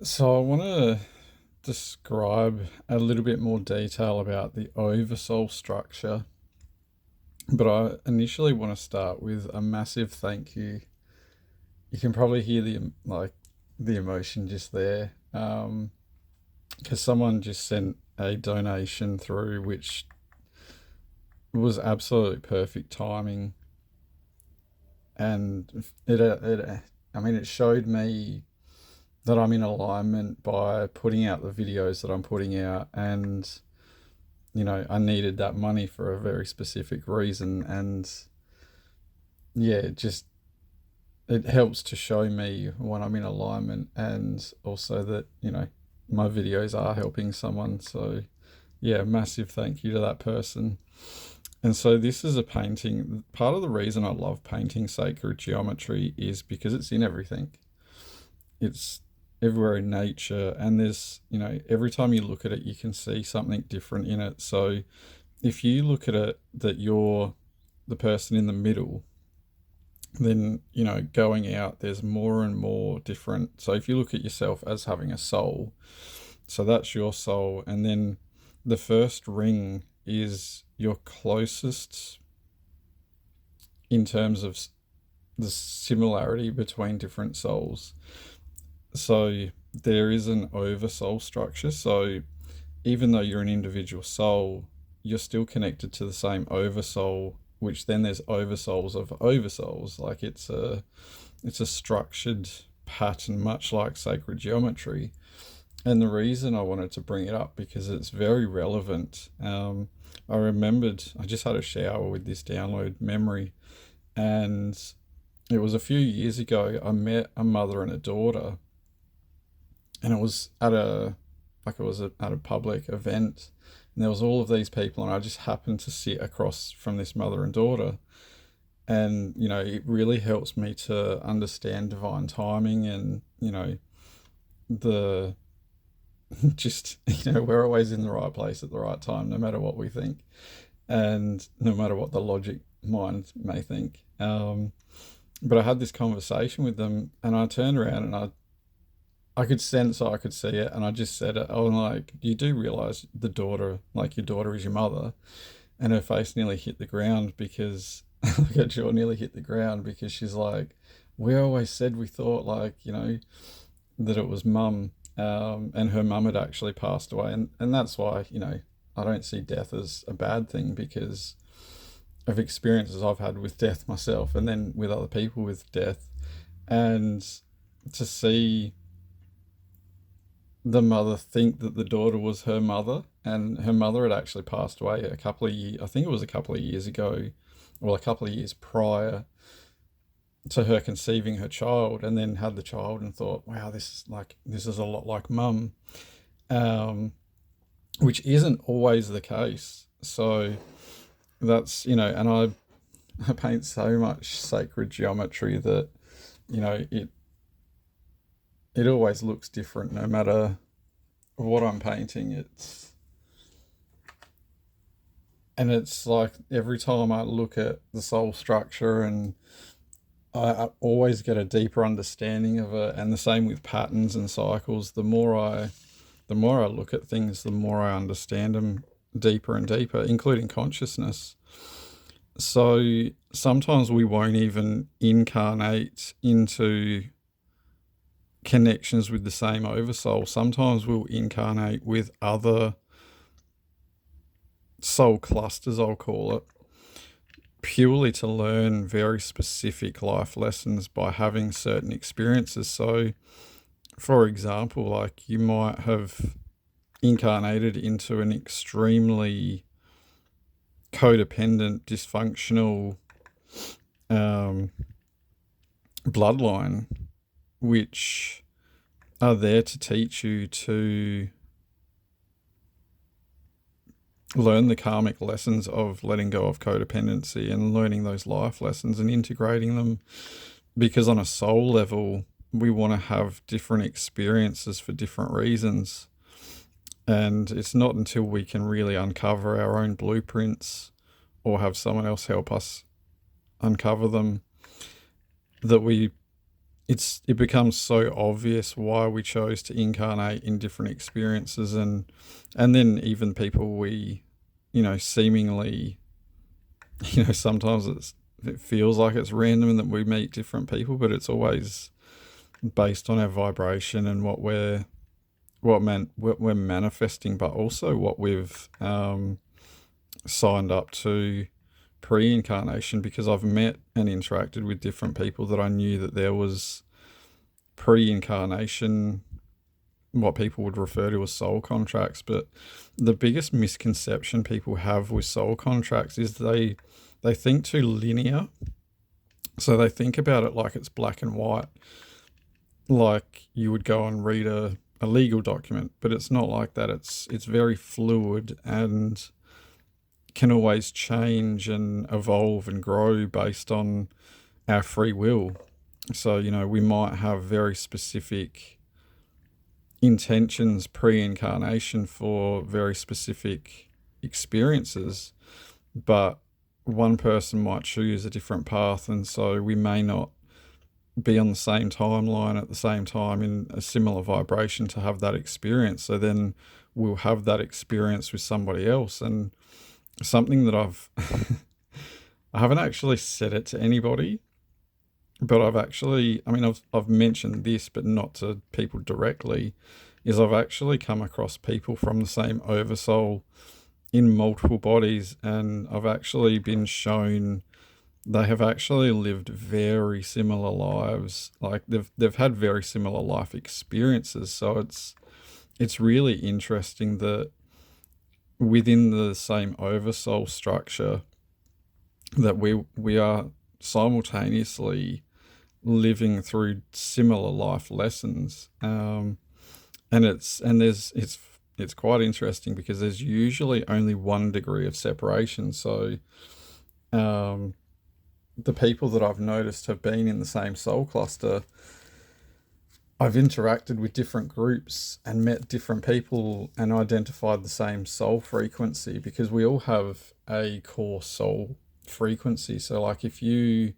So I want to describe a little bit more detail about the oversoul structure, but I initially want to start with a massive thank you. You can probably hear the emotion just there, because someone just sent a donation through, which was absolutely perfect timing, and it showed me that I'm in alignment by putting out the videos that I'm putting out, and I needed that money for a very specific reason. And yeah, it helps to show me when I'm in alignment, and also that, my videos are helping someone. So yeah, massive thank you to that person. And so this is a painting. Part of the reason I love painting sacred geometry is because it's in everything. It's everywhere in nature, and there's, every time you look at it, you can see something different in it. So if you look at it that you're the person in the middle, then, going out, there's more and more different. So if you look at yourself as having a soul, so that's your soul. And then the first ring is your closest in terms of the similarity between different souls. So there is an oversoul structure. So even though you're an individual soul, you're still connected to the same oversoul, which then there's oversouls of oversouls. Like it's a structured pattern, much like sacred geometry. And the reason I wanted to bring it up because it's very relevant. I remembered I just had a shower with this download memory, and it was a few years ago. I met a mother and a daughter, and it was at a public event, and there was all of these people, and I just happened to sit across from this mother and daughter. And it really helps me to understand divine timing, and the just we're always in the right place at the right time, no matter what we think, and no matter what the logic mind may think. But I had this conversation with them, and I turned around and I could sense, I could see it, and I just said it. I was like, "You do realize the daughter, like your daughter, is your mother?" And her face nearly hit the ground because, like, her jaw nearly hit the ground because she's like, "We always said we thought, like, that it was mum." And her mum had actually passed away, and that's why, I don't see death as a bad thing, because of experiences I've had with death myself, and then with other people with death. And to see the mother think that the daughter was her mother, and her mother had actually passed away a couple of years, I think it was a couple of years ago, well, a couple of years prior to her conceiving her child, and then had the child and thought, wow, this is a lot like mum. um, which isn't always the case. So that's, and I paint so much sacred geometry that, it always looks different no matter what I'm painting. It's like every time I look at the soul structure, and I always get a deeper understanding of it. And the same with patterns and cycles. The more I look at things, the more I understand them deeper and deeper, including consciousness. So sometimes we won't even incarnate into connections with the same oversoul. Sometimes we'll incarnate with other soul clusters, I'll call it, purely to learn very specific life lessons by having certain experiences. So, for example, like you might have incarnated into an extremely codependent, dysfunctional um, bloodline, which are there to teach you to learn the karmic lessons of letting go of codependency and learning those life lessons and integrating them. Because on a soul level, we want to have different experiences for different reasons. And it's not until we can really uncover our own blueprints or have someone else help us uncover them that we it becomes so obvious why we chose to incarnate in different experiences, and then even people we, seemingly, sometimes it feels like it's random and that we meet different people, but it's always based on our vibration and what we're manifesting, but also what we've signed up to pre-incarnation, because I've met and interacted with different people that I knew that there was pre-incarnation, what people would refer to as soul contracts. But the biggest misconception people have with soul contracts is they think too linear. So they think about it like it's black and white, like you would go and read a legal document, but it's not like that. It's very fluid and can always change and evolve and grow based on our free will. So, we might have very specific intentions pre-incarnation for very specific experiences, but one person might choose a different path, and so we may not be on the same timeline at the same time in a similar vibration to have that experience. So then we'll have that experience with somebody else. And something that I haven't actually said it to anybody, but I've mentioned this, but not to people directly, is I've actually come across people from the same oversoul in multiple bodies, and I've actually been shown they have actually lived very similar lives. Like they've had very similar life experiences. So it's really interesting that within the same oversoul structure that we are simultaneously living through similar life lessons. And it's quite interesting because there's usually only 1 degree of separation. So the people that I've noticed have been in the same soul cluster. I've interacted with different groups and met different people and identified the same soul frequency, because we all have a core soul frequency. So like if you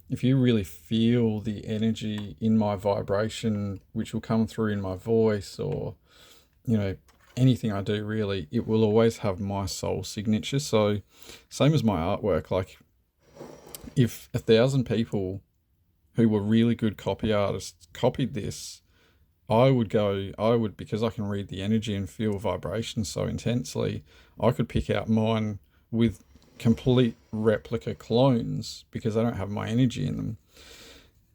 really feel the energy in my vibration, which will come through in my voice, or anything I do, really, it will always have my soul signature. So same as my artwork, like if 1,000 people who were really good copy artists copied this, I would, because I can read the energy and feel vibration so intensely, I could pick out mine with complete replica clones because they don't have my energy in them.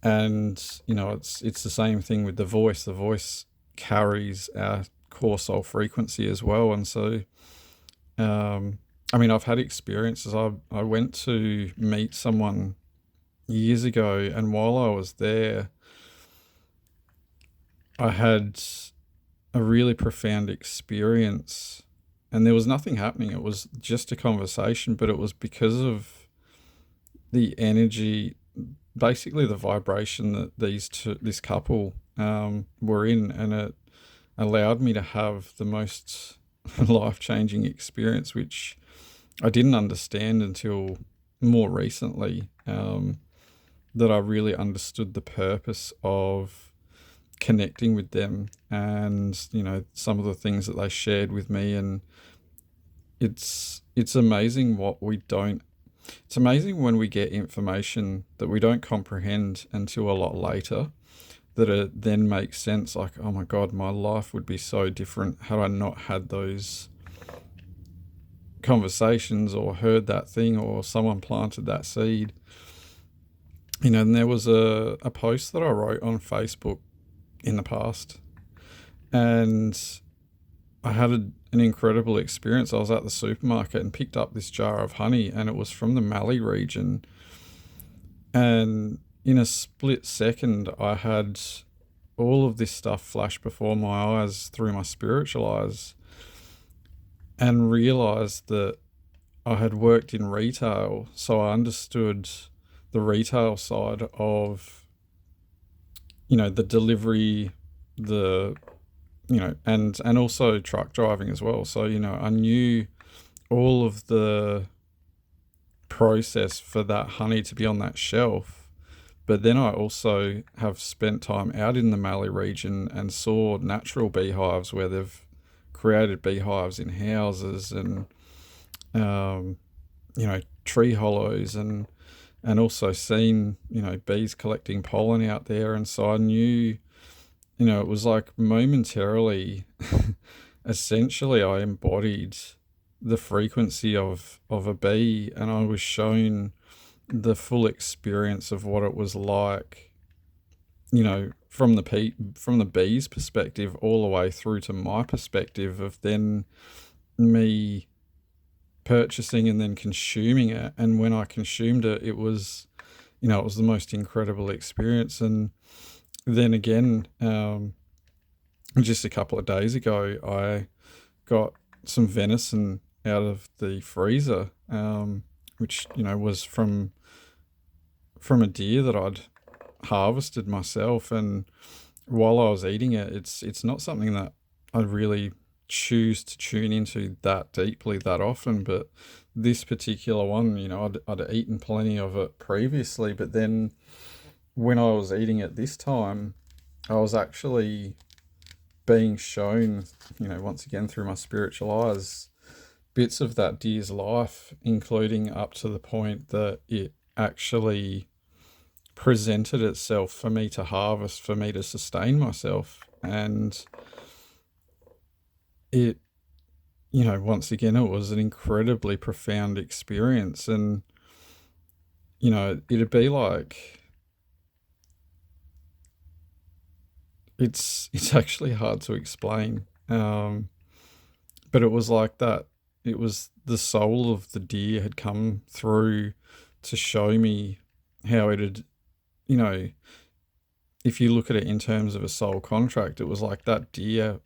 And it's the same thing with the voice. The voice carries our core soul frequency as well. And so I've had experiences. I went to meet someone years ago, and while I was there, I had a really profound experience, and there was nothing happening. It was just a conversation, but it was because of the energy, basically the vibration that this couple were in, and it allowed me to have the most life-changing experience, which I didn't understand until more recently, that I really understood the purpose of connecting with them, and some of the things that they shared with me. And it's amazing what we don't it's amazing when we get information that we don't comprehend until a lot later, that it then makes sense. Like, oh my God, my life would be so different had I not had those conversations or heard that thing or someone planted that seed. And there was a post that I wrote on Facebook in the past, and I had an incredible experience. I was at the supermarket and picked up this jar of honey, and it was from the Mallee region. And in a split second, I had all of this stuff flash before my eyes through my spiritual eyes, and realized that I had worked in retail, so I understood the retail side of, the delivery, the, and also truck driving as well. So, I knew all of the process for that honey to be on that shelf But then I also have spent time out in the Mallee region and saw natural beehives where they've created beehives in houses and um, tree hollows, and also seen bees collecting pollen out there. And so I knew, it was like momentarily, essentially, I embodied the frequency of a bee, and I was shown the full experience of what it was like, from the bees' perspective, all the way through to my perspective of then me purchasing and then consuming it. And when I consumed it, it was, it was the most incredible experience. And then again, just a couple of days ago, I got some venison out of the freezer, which was from a deer that I'd harvested myself. And while I was eating it, it's not something that I really choose to tune into that deeply that often. But this particular one, I'd eaten plenty of it previously, but then when I was eating it this time, I was actually being shown, once again through my spiritual eyes, bits of that deer's life, including up to the point that it actually presented itself for me to harvest, for me to sustain myself. And it, once again, it was an incredibly profound experience. And, it'd be like, it's actually hard to explain. But it was like that. It was the soul of the deer had come through to show me how it had, if you look at it in terms of a soul contract, it was like that deer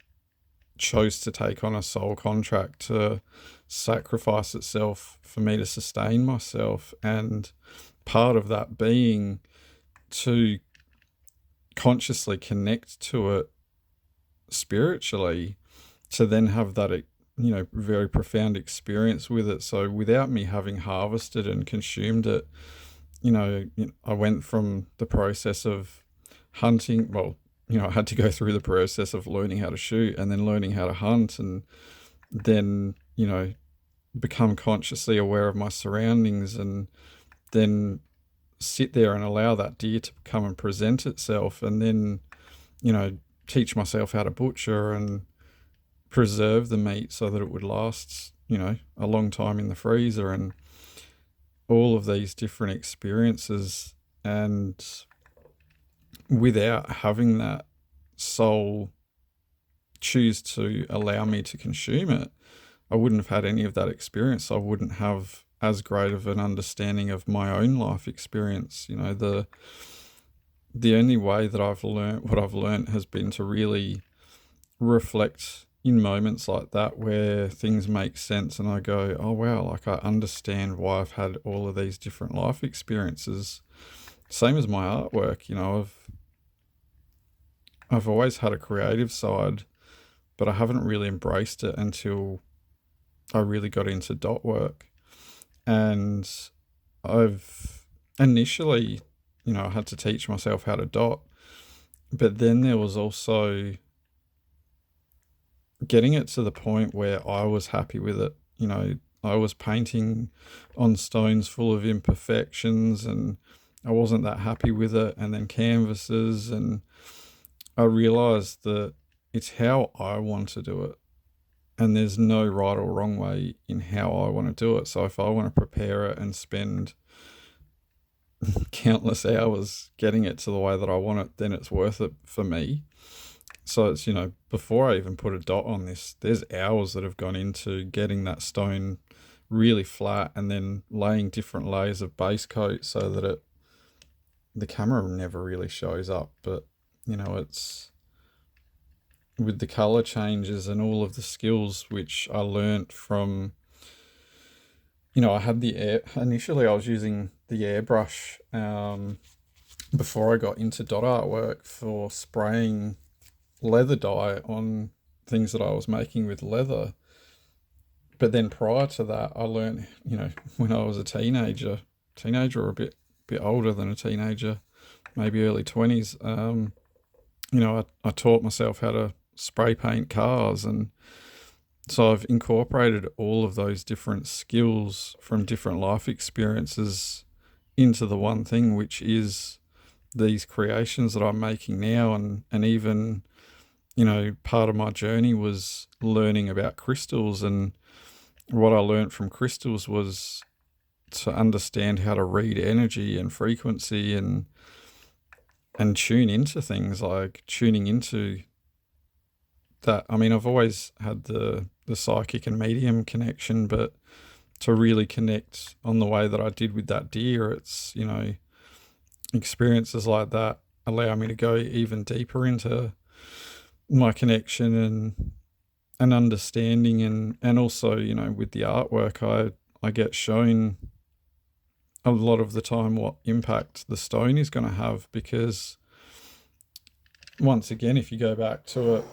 chose to take on a soul contract to sacrifice itself for me to sustain myself. And part of that being to consciously connect to it spiritually, to then have that very profound experience with it. So without me having harvested and consumed it, I went from the process of hunting. Well, I had to go through the process of learning how to shoot and then learning how to hunt, and then become consciously aware of my surroundings, and then sit there and allow that deer to come and present itself, and then teach myself how to butcher and preserve the meat so that it would last a long time in the freezer, and all of these different experiences. And without having that soul choose to allow me to consume it, I wouldn't have had any of that experience. I wouldn't have as great of an understanding of my own life experience. The only way that I've learned what I've learned has been to really reflect in moments like that where things make sense, and I go, oh wow, like I understand why I've had all of these different life experiences. Same as my artwork, I've always had a creative side, but I haven't really embraced it until I really got into dot work. And I've initially, I had to teach myself how to dot, but then there was also getting it to the point where I was happy with it. I was painting on stones full of imperfections, and I wasn't that happy with it. And then canvases, and I realized that it's how I want to do it. And there's no right or wrong way in how I want to do it. So if I want to prepare it and spend countless hours getting it to the way that I want it, then it's worth it for me. So it's, before I even put a dot on this, there's hours that have gone into getting that stone really flat, and then laying different layers of base coat so that the camera never really shows up. But, it's with the color changes and all of the skills which I learnt from, I had initially I was using the airbrush before I got into dot artwork for spraying leather dye on things that I was making with leather. But then prior to that, I learned, when I was a teenager or a bit older than a teenager, maybe early 20s, I taught myself how to spray paint cars. And so I've incorporated all of those different skills from different life experiences into the one thing, which is these creations that I'm making now. And even, part of my journey was learning about crystals. And what I learned from crystals was to understand how to read energy and frequency and tune into things, like tuning into that. I mean, I've always had the psychic and medium connection, but to really connect on the way that I did with that deer, it's, experiences like that allow me to go even deeper into my connection and understanding. And also, with the artwork, I get shown a lot of the time what impact the stone is going to have, because once again, if you go back to it,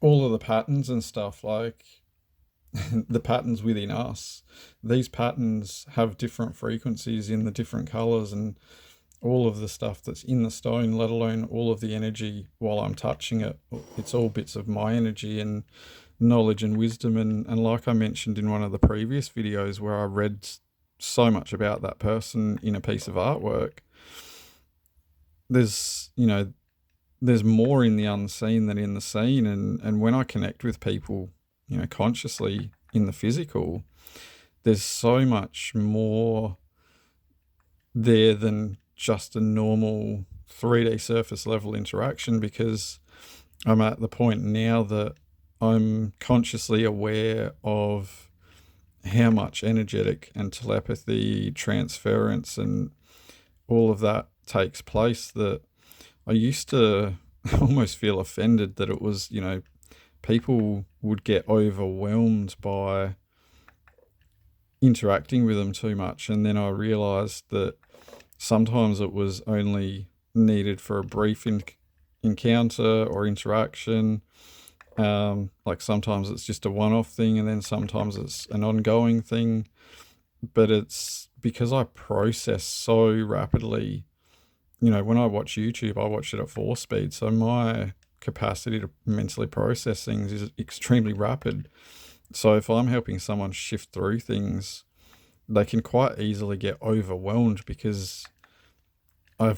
all of the patterns and stuff, like the patterns within us, these patterns have different frequencies in the different colors, and all of the stuff that's in the stone, let alone all of the energy while I'm touching it, it's all bits of my energy and knowledge and wisdom. And like I mentioned in one of the previous videos where I read so much about that person in a piece of artwork, there's, there's more in the unseen than in the seen. And when I connect with people, consciously in the physical, there's so much more there than just a normal 3D surface level interaction, because I'm at the point now that I'm consciously aware of how much energetic and telepathy, transference, and all of that takes place, that I used to almost feel offended that it was, people would get overwhelmed by interacting with them too much. And then I realized that sometimes it was only needed for a brief encounter or interaction. Like sometimes it's just a one-off thing, and then sometimes it's an ongoing thing. But it's because I process so rapidly. When I watch YouTube, I watch it at 4 speed. So my capacity to mentally process things is extremely rapid. So if I'm helping someone shift through things, they can quite easily get overwhelmed, because I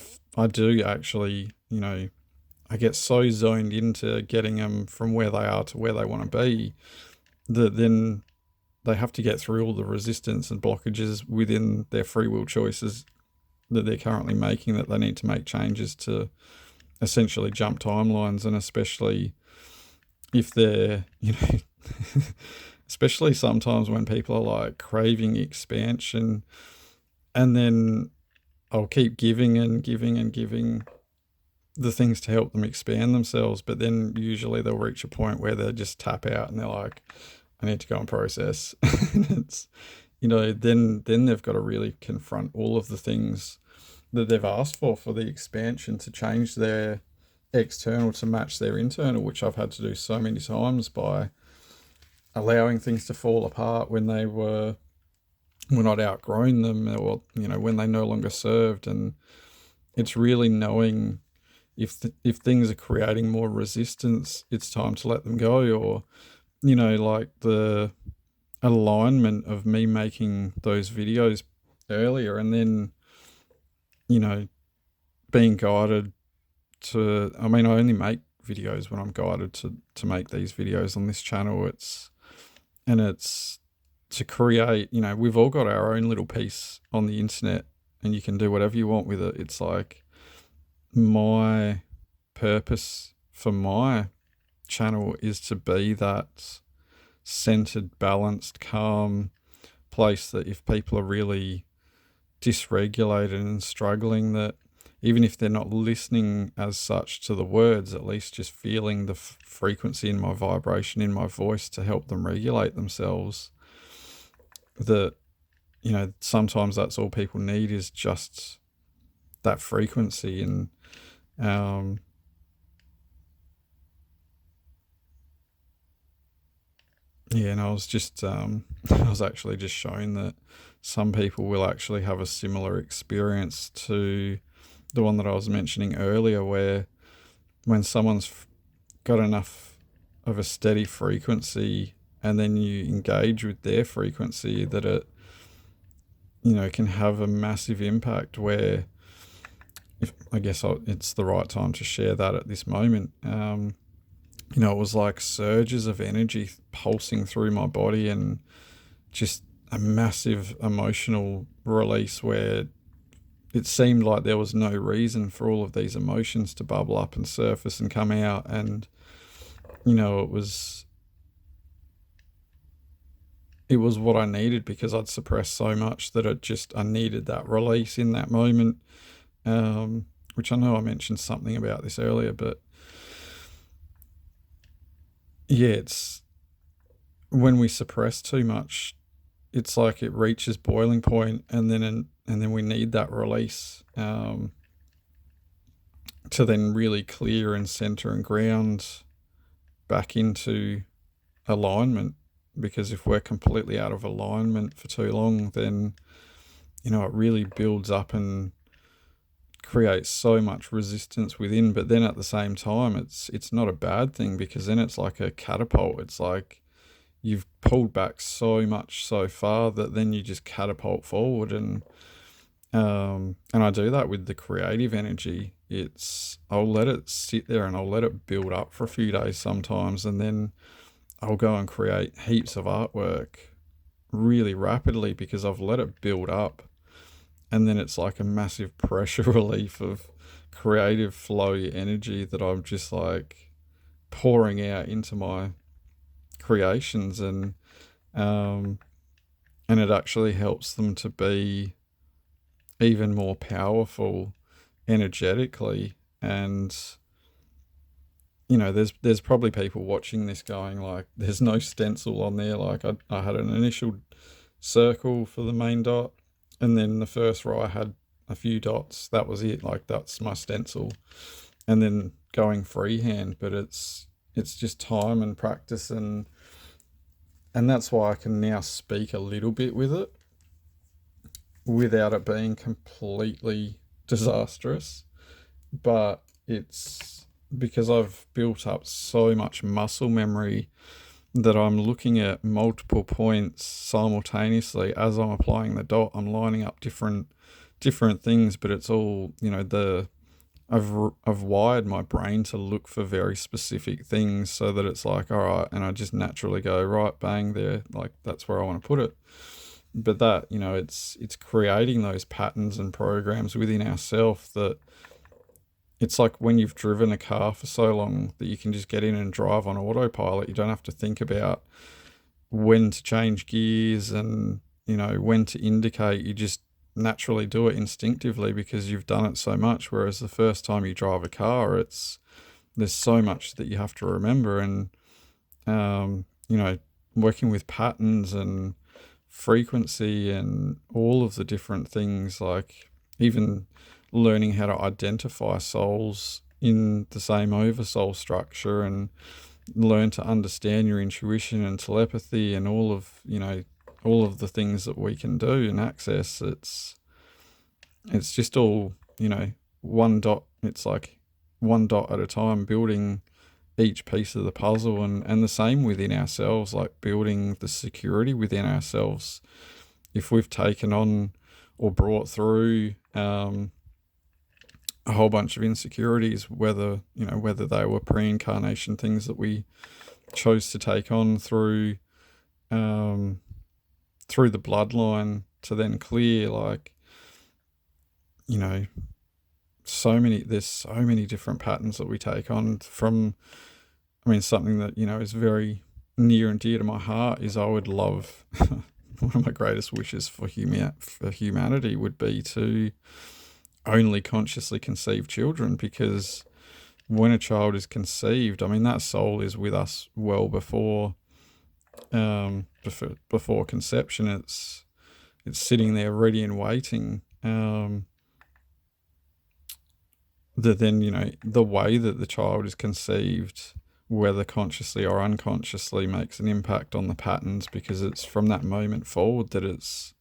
do actually, I get so zoned into getting them from where they are to where they want to be, that then they have to get through all the resistance and blockages within their free will choices that they're currently making, that they need to make changes to essentially jump timelines. And especially if they're, especially sometimes when people are like craving expansion, and then I'll keep giving and giving and giving the things to help them expand themselves, but then usually they'll reach a point where they just tap out and they're like, I need to go and process. And it's, then they've got to really confront all of the things that they've asked for the expansion, to change their external to match their internal, which I've had to do so many times by allowing things to fall apart when I'd outgrown them, or when they no longer served. And it's really knowing if things are creating more resistance, it's time to let them go. Or like the alignment of me making those videos earlier, and then being guided to, I mean, I only make videos when I'm guided to make these videos on this channel. It's to create, we've all got our own little piece on the internet, and you can do whatever you want with it. It's like my purpose for my channel is to be that centered, balanced, calm place, that if people are really dysregulated and struggling, that even if they're not listening as such to the words, at least just feeling the frequency in my vibration in my voice to help them regulate themselves, that sometimes that's all people need, is just that frequency. And Yeah, and I was just I was actually just showing that some people will actually have a similar experience to the one that I was mentioning earlier, where when someone's got enough of a steady frequency and then you engage with their frequency, that it, can have a massive impact. Where, if I guess it's the right time to share that at this moment. It was like surges of energy pulsing through my body, and just a massive emotional release, where it seemed like there was no reason for all of these emotions to bubble up and surface and come out. And it was what I needed, because I'd suppressed so much that I needed that release in that moment. Which I know I mentioned something about this earlier, but yeah, it's when we suppress too much, it's like it reaches boiling point, and then we need that release, to then really clear and center and ground back into alignment. Because if we're completely out of alignment for too long, then it really builds up and creates so much resistance within. But then at the same time, it's not a bad thing, because then it's like a catapult. It's like you've pulled back so much so far that then you just catapult forward. And I do that with the creative energy. I'll let it sit there and I'll let it build up for a few days sometimes, and then I'll go and create heaps of artwork really rapidly, because I've let it build up. And then it's like a massive pressure relief of creative flowy energy that I'm just like pouring out into my creations. Um and it actually helps them to be even more powerful energetically. And there's probably people watching this going like, there's no stencil on there. Like, I had an initial circle for the main dot, and then the first row I had a few dots. That was it. Like, that's my stencil. And then going freehand. But it's just time and practice, and that's why I can now speak a little bit with it without it being completely disastrous. But it's because I've built up so much muscle memory that I'm looking at multiple points simultaneously as I'm applying the dot. I'm lining up different things, but it's all, I've wired my brain to look for very specific things, so that it's like, all right, and I just naturally go, right, bang, there, like that's where I want to put it. But that, it's creating those patterns and programs within ourselves, that it's like when you've driven a car for so long that you can just get in and drive on autopilot. You don't have to think about when to change gears and, when to indicate. You just naturally do it instinctively, because you've done it so much. Whereas the first time you drive a car, there's so much that you have to remember. And, working with patterns and frequency and all of the different things, like even learning how to identify souls in the same oversoul structure, and learn to understand your intuition and telepathy and all of the things that we can do and access. It's just all, one dot. It's like one dot at a time, building each piece of the puzzle. And the same within ourselves, like building the security within ourselves. If we've taken on or brought through a whole bunch of insecurities, whether they were pre-incarnation things that we chose to take on through the bloodline to then clear, like, there's so many different patterns that we take on from. I mean, something that is very near and dear to my heart is, I would love one of my greatest wishes for humanity would be to only consciously conceive children. Because when a child is conceived, I mean, that soul is with us well before conception. It's sitting there ready and waiting. That then, the way that the child is conceived whether consciously or unconsciously, makes an impact on the patterns, because it's from that moment forward that it's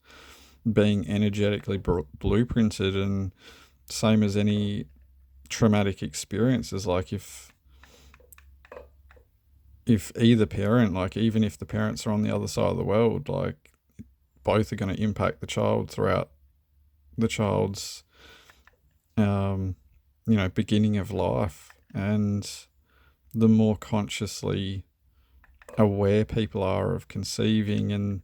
being energetically blueprinted. And same as any traumatic experiences, like if either parent, like even if the parents are on the other side of the world, like both are going to impact the child throughout the child's beginning of life. And the more consciously aware people are of conceiving and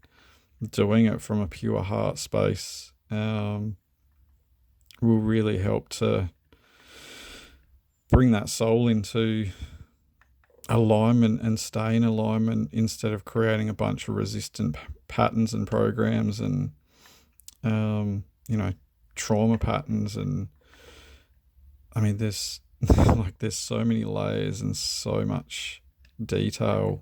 doing it from a pure heart space, will really help to bring that soul into alignment and stay in alignment, instead of creating a bunch of resistant patterns and programs and trauma patterns. And I mean, there's there's so many layers and so much detail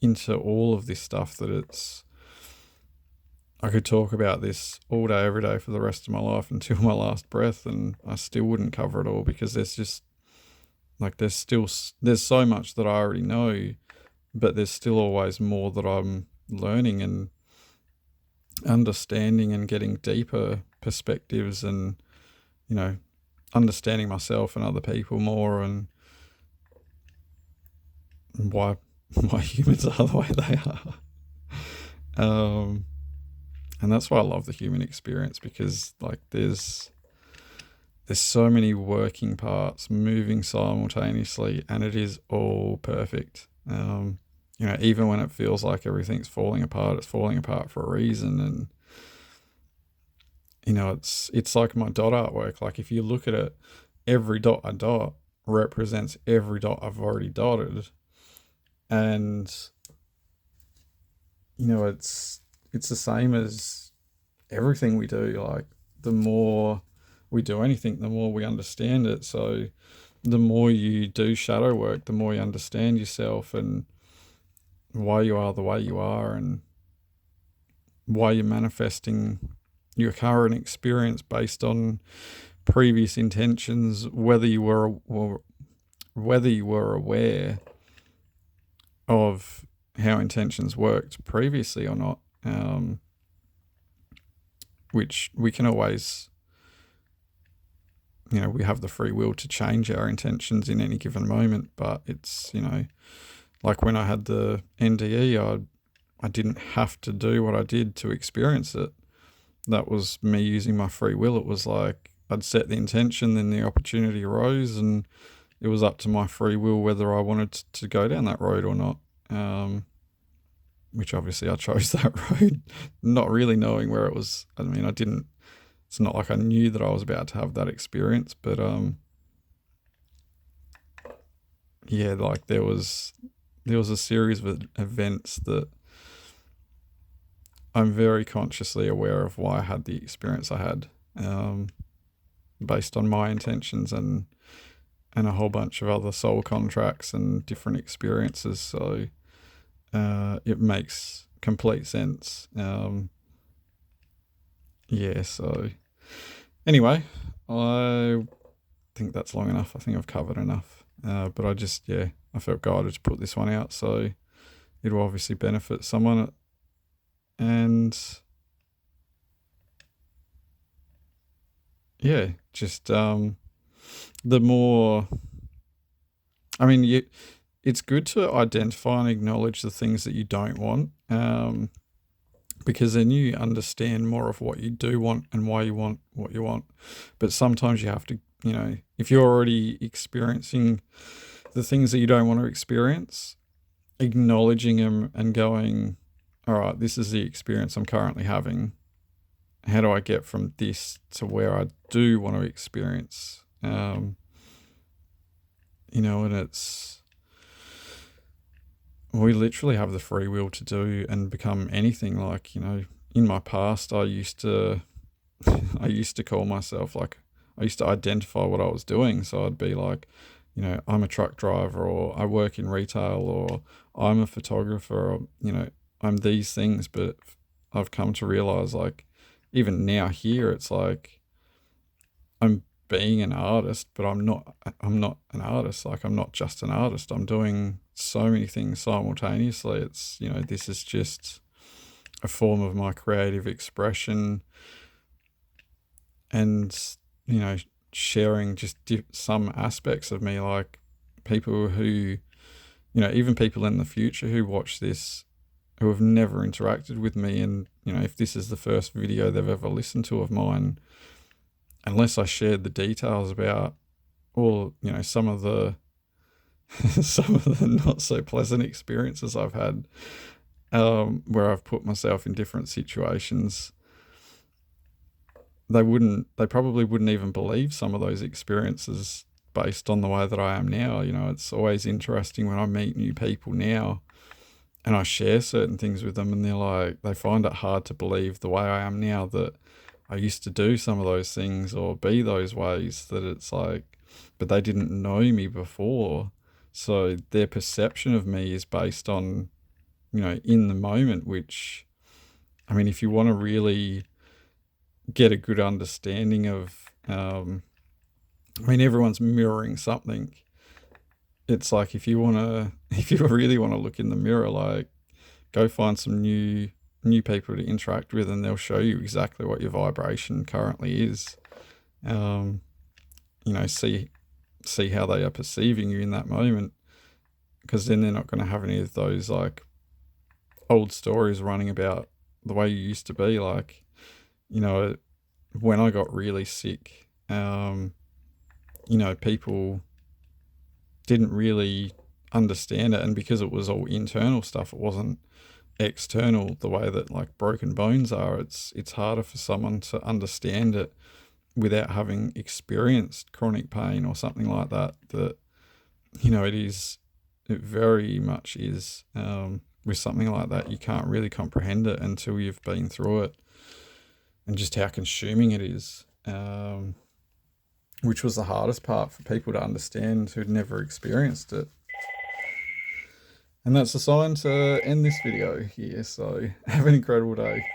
into all of this stuff that I could talk about this all day, every day for the rest of my life until my last breath, and I still wouldn't cover it all, because there's so much that I already know, but there's still always more that I'm learning and understanding, and getting deeper perspectives, and understanding myself and other people more, and why humans are the way they are. And that's why I love the human experience, because there's so many working parts moving simultaneously, and it is all perfect. Even when it feels like everything's falling apart, it's falling apart for a reason. And it's like my dot artwork. Like, if you look at it, every dot I dot represents every dot I've already dotted. And it's the same as everything we do. Like, the more we do anything, the more we understand it. So the more you do shadow work, the more you understand yourself and why you are the way you are, and why you're manifesting your current experience based on previous intentions, whether you were aware of how intentions worked previously or not, which we can always, we have the free will to change our intentions in any given moment. But it's, like when I had the NDE, I didn't have to do what I did to experience it. That was me using my free will. It was like I'd set the intention, then the opportunity arose, and it was up to my free will whether I wanted to go down that road or not. Which obviously I chose that road, not really knowing where it was. I mean, I didn't. It's not like I knew that I was about to have that experience, but like there was a series of events that I'm very consciously aware of why I had the experience I had, based on my intentions and a whole bunch of other soul contracts and different experiences. So it makes complete sense. So anyway, I think that's long enough. I think I've covered enough. But I felt guided to put this one out, so it'll obviously benefit someone. And just the more, I mean, it's good to identify and acknowledge the things that you don't want, because then you understand more of what you do want and why you want what you want. But sometimes you have to, if you're already experiencing the things that you don't want to experience, acknowledging them and going, all right, this is the experience I'm currently having. How do I get from this to where I do want to experience? And we literally have the free will to do and become anything. Like, in my past, I used to call myself, like, I used to identify what I was doing. So I'd be like, I'm a truck driver, or I work in retail, or I'm a photographer, or, I'm these things. But I've come to realize, like, even now here, it's like I'm being an artist, but I'm not an artist. Like, I'm not just an artist. I'm doing so many things simultaneously. It's, this is just a form of my creative expression, and, sharing just some aspects of me. Like, people who, even people in the future who watch this, who have never interacted with me, and, if this is the first video they've ever listened to of mine, unless I shared the details about all, some of the some of the not so pleasant experiences I've had, where I've put myself in different situations, they probably wouldn't even believe some of those experiences based on the way that I am now. It's always interesting when I meet new people now and I share certain things with them, and they find it hard to believe the way I am now, that I used to do some of those things or be those ways, that it's like, but they didn't know me before. So their perception of me is based on, in the moment, which, if you want to really get a good understanding of, everyone's mirroring something. It's like, if you really want to look in the mirror, like, go find some new people to interact with, and they'll show you exactly what your vibration currently is. See how they are perceiving you in that moment, because then they're not going to have any of those, like, old stories running about the way you used to be. Like, when I got really sick, people didn't really understand it, and because it was all internal stuff, it wasn't external the way that, like, broken bones are. It's harder for someone to understand it without having experienced chronic pain or something like that. It very much is, with something like that, you can't really comprehend it until you've been through it, and just how consuming it is, which was the hardest part for people to understand who'd never experienced it. And that's the sign to end this video here. So have an incredible day.